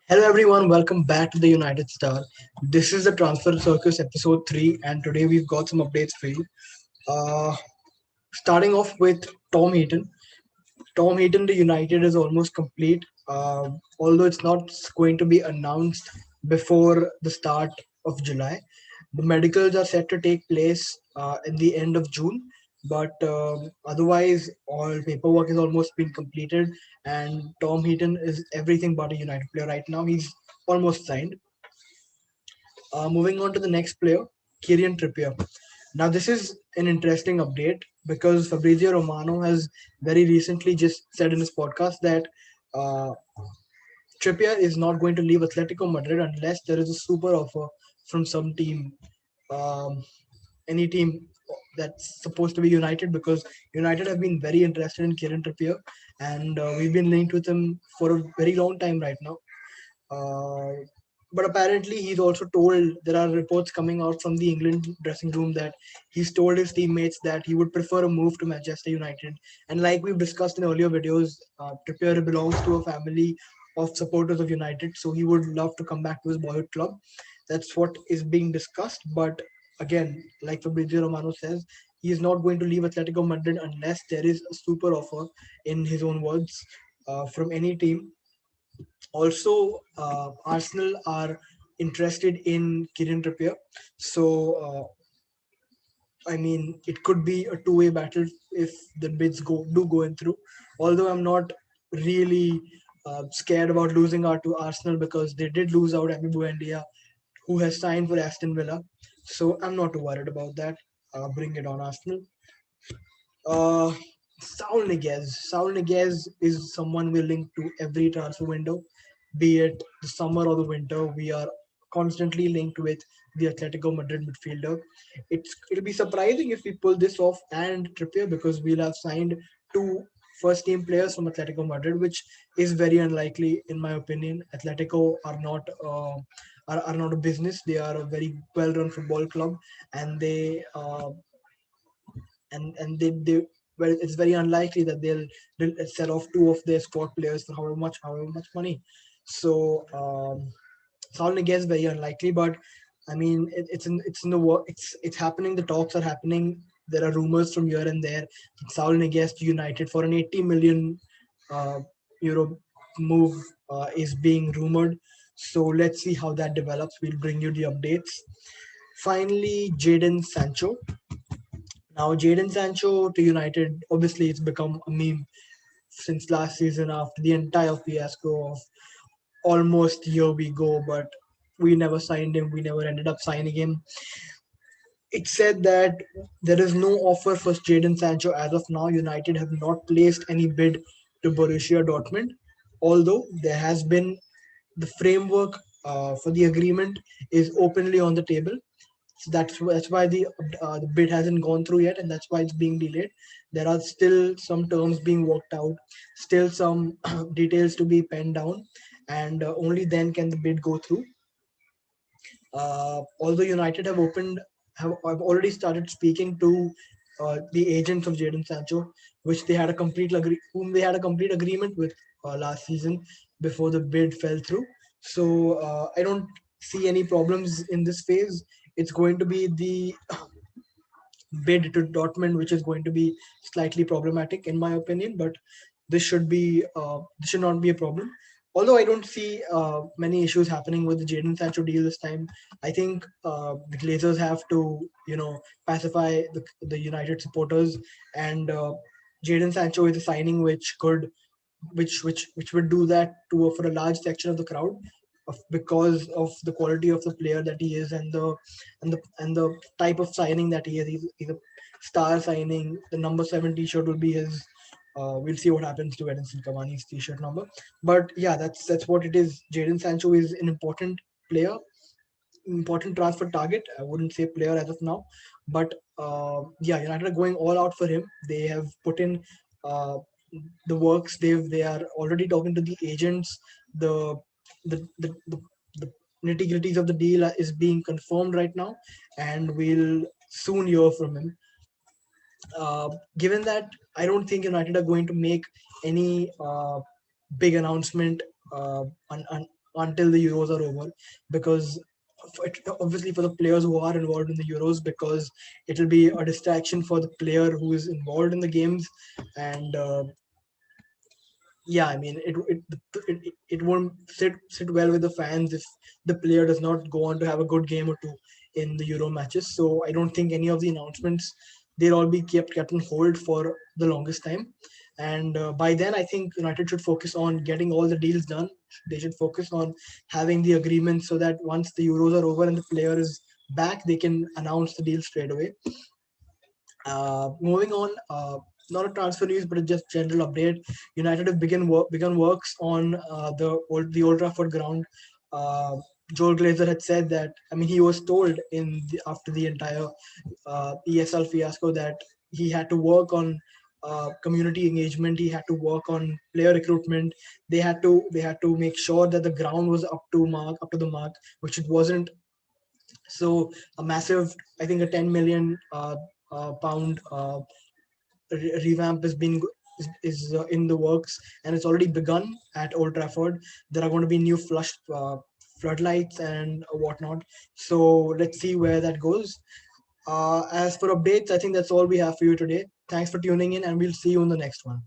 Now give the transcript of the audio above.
Hello everyone, welcome back to the United Star. This is the Transfer Circus episode 3, and today we've got some updates for you. Uh, Starting off with Tom Heaton. Tom Heaton to United is almost complete, although it's not going to be announced before the start of July. The medicals are set to take place in the end of June, but otherwise, all paperwork has almost been completed, and Tom Heaton is everything but a United player right now. He's almost signed. Moving on to the next player, Kieran Trippier. Now, this is an interesting update because Fabrizio Romano has very recently just said in his podcast that uh, Trippier is not going to leave Atletico Madrid unless there is a super offer from some team, um, any team that's supposed to be United, because United have been very interested in Kieran Trippier, and we've been linked with him for a very long time right now. Uh, but apparently, he's also told, there are reports coming out from the England dressing room that he's told his teammates that he would prefer a move to Manchester United. And like we've discussed in earlier videos, Trippier belongs to a family of supporters of United, so he would love to come back to his boyhood club. That's what is being discussed. But again, like Fabrizio Romano says, he is not going to leave Atletico Madrid unless there is a super offer, in his own words, from any team. Also, Arsenal are interested in Kieran Trippier. So, I mean, it could be a two-way battle if the bids do go in through. Although I'm not really scared about losing out to Arsenal, because they did lose out Emi Buendia, who has signed for Aston Villa. So I'm not too worried about that. Bring it on, Arsenal. Uh, Saul Niguez. Saul Niguez is someone we link to every transfer window, be it the summer or the winter. We are constantly linked with the Atletico Madrid midfielder. It'll be surprising if we pull this off and Trippier, because we'll have signed two first team players from Atletico Madrid, which is very unlikely in my opinion. Atletico are not a business; they are a very well run football club, and they well, it's very unlikely that they'll sell off two of their squad players for however much money. So Saul Niguez is very unlikely, but I mean it's in the work. It's happening. The talks are happening. There are rumors from here and there. Saul Niguez to United for an 80 million uh, euro move is being rumored. So let's see how that develops. We'll bring you the updates. Finally, Jadon Sancho. Now, Jadon Sancho to United, obviously, it's become a meme since last season after the entire fiasco of almost here we go, but we never signed him. We never ended up signing him. It said that there is no offer for Jadon Sancho as of now. United have not placed any bid to Borussia Dortmund, although there has been the framework for the agreement is openly on the table. So that's why the bid hasn't gone through yet, and that's why it's being delayed. There are still some terms being worked out, still some details to be penned down, and only then can the bid go through. Although United have already started speaking to the agents of Jadon Sancho, which they had a whom they had a complete agreement with last season before the bid fell through. So I don't see any problems in this phase. It's going to be the bid to Dortmund, which is going to be slightly problematic in my opinion. But this should not be a problem. Although I don't see many issues happening with the Jadon Sancho deal this time. I think the Glazers have to, pacify the United supporters, and Jadon Sancho is a signing which would do that to for a large section of the crowd, because of the quality of the player that he is, and the type of signing that he is. He's a star signing. The number 7 t-shirt will be his. We'll see what happens to Edinson Cavani's t-shirt number. But yeah, that's what it is. Jadon Sancho is an player, important transfer target. I wouldn't say player as of now, but yeah, United are going all out for him. They have put in uh, the works. They are already talking to the agents. The the nitty gritties of the deal is being confirmed right now, and we'll soon hear from him. Given that, I don't think United are going to make any big announcement uh, on, on until the Euros are over, because obviously for the players who are involved in the Euros, because it'll be a distraction for the player who is involved in the games. And yeah, I mean, it won't sit well with the fans if the player does not go on to have a good game or two in the Euro matches. So I don't think any of the announcements, they'll all be kept on hold for the longest time. And by then, I think United should focus on getting all the deals done. They should focus on having the agreement so that once the Euros are over and the player is back, they can announce the deal straight away. Moving on, not a transfer news, but a just general update. United have begun works on the Old Trafford ground. Uh, Joel Glazer had said that. I mean, he was told after the entire ESL fiasco that he had to work on community engagement. He had to work on player recruitment. They had to make sure that the ground was up to the mark, which it wasn't. So a massive, I think, a 10 million pound revamp is in the works, and it's already begun at Old Trafford. There are going to be new floodlights and whatnot. So let's see where that goes. As for updates, I think that's all we have for you today. Thanks for tuning in, and we'll see you in the next one.